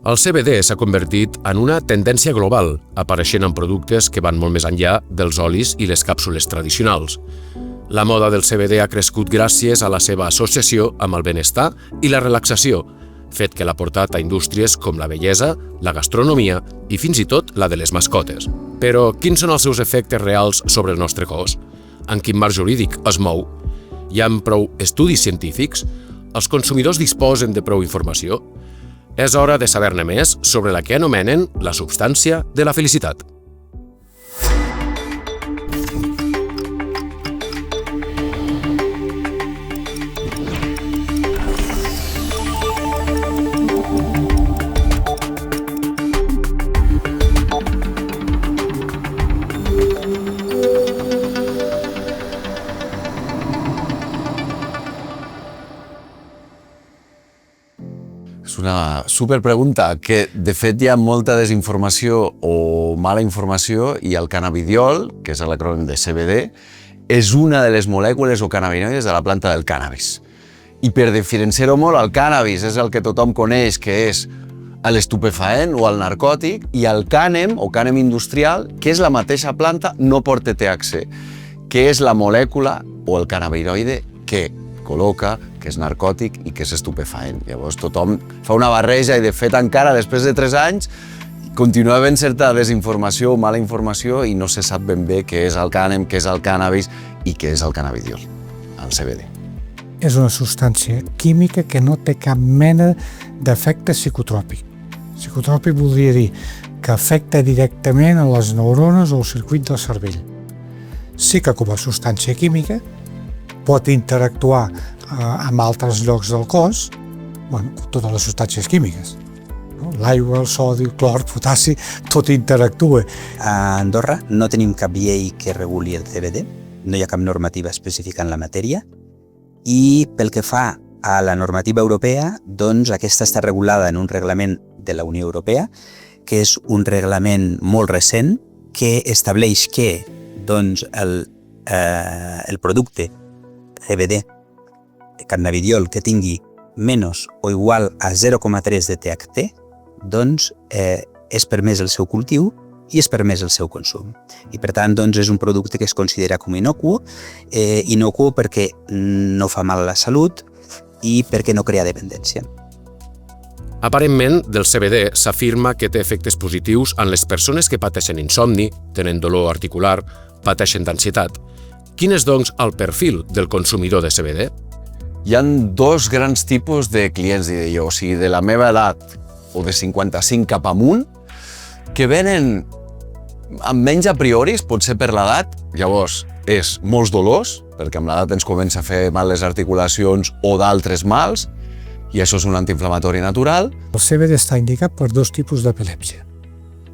El CBD s'ha convertit en una tendència global, apareixent en productes que van molt més enllà dels olis i les càpsules tradicionals. La moda del CBD ha crescut gràcies a la seva associació amb el benestar i la relaxació, fet que l'ha portat a indústries com la bellesa, la gastronomia i fins i tot la de les mascotes. Però quins són els seus efectes reals sobre el nostre cos? En quin marc jurídic es mou? Hi ha prou estudis científics? Els consumidors disposen de prou informació? És hora de saber-ne més sobre la que anomenen la substància de la felicitat. És una superpregunta, que de fet hi ha molta desinformació o mala informació i el cannabidiol, que és l'acrònim de CBD, és una de les molècules o cannabinoides de la planta del cànnabis. I per diferenciar-ho molt, el cànnabis és el que tothom coneix, que és l'estupefaent o el narcòtic, i el cànem o cànem industrial, que és la mateixa planta, no porta THC, que és la molècula o el cannabinoide que col·loca, que és narcòtic i que és estupefaent. Llavors tothom fa una barreja i de fet encara després de 3 anys continua havent certa desinformació o mala informació i no se sap ben bé què és el cànem, què és el cànnabis i què és el cannabidiol, el CBD. És una substància química que no té cap mena d'efecte psicotròpic. Psicotròpic voldria dir que afecta directament a les neurones o al circuit del cervell. Sí que com a substància química pot interactuar amb altres llocs del cos, totes les substàncies químiques. L'aigua, el sodi, el clor, el potassi, tot interactua. A Andorra no tenim cap llei que reguli el CBD, no hi ha cap normativa específica en la matèria, i pel que fa a la normativa europea, doncs aquesta està regulada en un reglament de la Unió Europea, que és un reglament molt recent que estableix que doncs, el producte CBD, cannabidiol, que tingui menys o igual a 0,3 de THC, doncs és permès el seu cultiu i és permès el seu consum. I per tant doncs, és un producte que es considera com innocuo perquè no fa mal a la salut i perquè no crea dependència. Aparentment, del CBD s'afirma que té efectes positius en les persones que pateixen insomni, tenen dolor articular, pateixen d'ansietat. Quin és, doncs, el perfil del consumidor de CBD? Hi ha 2 grans tipus de clients, diré jo, o sigui, de la meva edat o de 55 cap amunt, que venen amb menys a prioris, potser per l'edat, llavors és molts dolors, perquè amb l'edat ens comença a fer mal les articulacions o d'altres mals, i això és un antiinflamatori natural. El CBD està indicat per 2 tipus d'epilèpsia.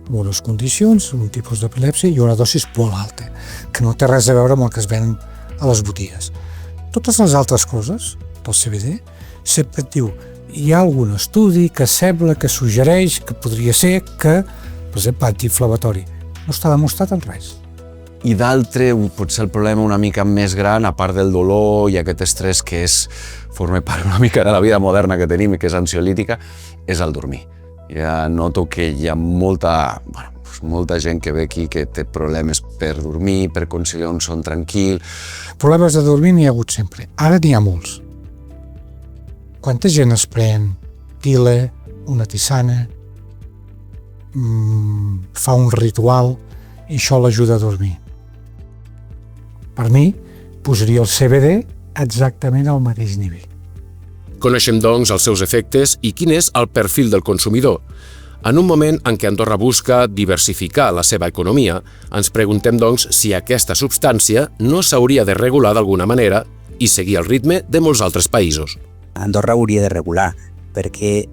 Unes condicions, un tipus d'epilèpsia i una dosis molt alta, que no té res a veure amb el que es venen a les botigues. Totes les altres coses del CBD sempre et diu hi ha algun estudi que sembla que suggereix que podria ser que, per exemple, antiinflamatori. No està demostrat en res. I d'altre, potser el problema una mica més gran, a part del dolor i aquest estrès que forma part una mica de la vida moderna que tenim i que és ansiolítica, és el dormir. Ja noto que hi ha molta gent que ve aquí que té problemes per dormir, per conciliar un son tranquil. Problemes de dormir n'hi ha hagut sempre. Ara n'hi ha molts. Quanta gent es pren tila, una tisana, fa un ritual i això l'ajuda a dormir? Per mi, posaria el CBD exactament al mateix nivell. Coneixem, doncs, els seus efectes i quin és el perfil del consumidor. En un moment en què Andorra busca diversificar la seva economia, ens preguntem, doncs, si aquesta substància no s'hauria de regular d'alguna manera i seguir el ritme de molts altres països. Andorra hauria de regular, perquè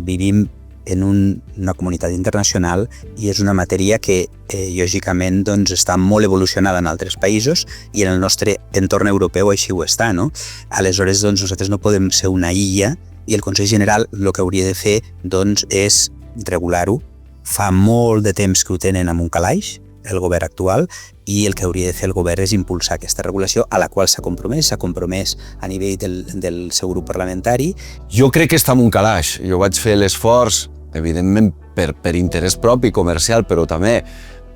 vivim en una comunitat internacional i és una matèria que, lògicament, doncs, està molt evolucionada en altres països i en el nostre entorn europeu així ho està, no? Aleshores, doncs, nosaltres no podem ser una illa i el Consell General el que hauria de fer, doncs, és regular-ho. Fa molt de temps que ho tenen amb un calaix, el govern actual, i el que hauria de fer el govern és impulsar aquesta regulació a la qual s'ha compromès a nivell del seu grup parlamentari. Jo crec que està en un calaix. Jo vaig fer l'esforç evidentment per interès propi, comercial, però també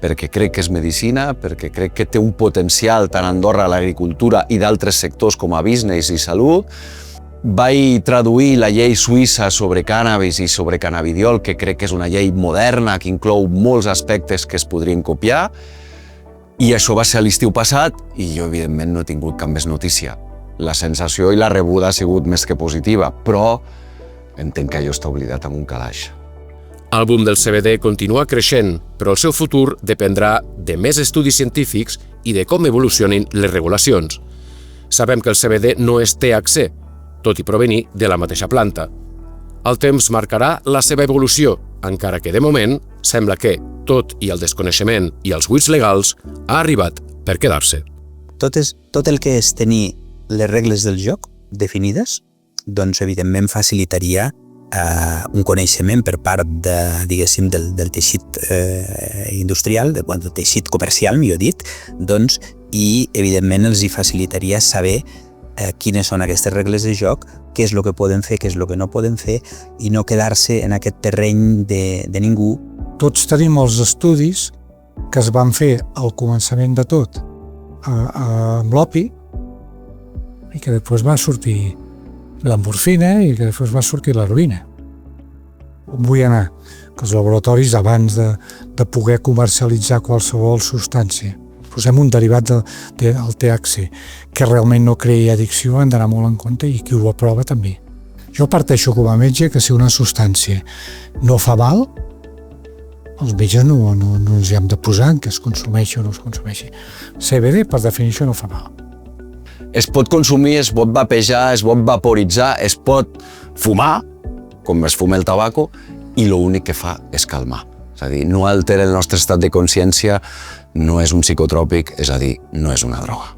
perquè crec que és medicina, perquè crec que té un potencial tant a Andorra, a l'agricultura i d'altres sectors com a business i salut. Vaig traduir la llei suïssa sobre cànnabis i sobre cannabidiol, que crec que és una llei moderna, que inclou molts aspectes que es podrien copiar, i això va ser l'estiu passat i jo, evidentment, no he tingut cap més notícia. La sensació i la rebuda ha sigut més que positiva, però entenc que allò està oblidat amb un calaix. El boom del CBD continua creixent, però el seu futur dependrà de més estudis científics i de com evolucionin les regulacions. Sabem que el CBD no és THC, tot i provenir de la mateixa planta. El temps marcarà la seva evolució, encara que de moment sembla que, tot i el desconeixement i els buits legals, ha arribat per quedar-se. Tot el que és tenir les regles del joc definides, doncs evidentment facilitaria un coneixement per part diguéssim, del teixit industrial, del teixit comercial, millor dit, doncs, i evidentment els hi facilitaria saber quines són aquestes regles de joc, què és el que poden fer, què és el que no poden fer, i no quedar-se en aquest terreny de ningú. Tots tenim els estudis que es van fer al començament de tot amb l'opi, i que després va sortir la morfina i que després va sortir l'heroïna. On vull anar? Que els laboratoris, abans de poder comercialitzar qualsevol substància, posem un derivat del THC, que realment no creï addicció, han d'anar molt en compte, i qui ho aprova també. Jo parteixo com a metge que si una substància no fa mal, els metges no ens hi hem de posar en que es consumeixi o no es consumeixi. CBD, per definició, no fa mal. Es pot consumir, es pot vapejar, es pot vaporitzar, es pot fumar, com es fuma el tabaco, i l'únic que fa és calmar. És a dir, no altera el nostre estat de consciència, no és un psicotròpic, és a dir, no és una droga.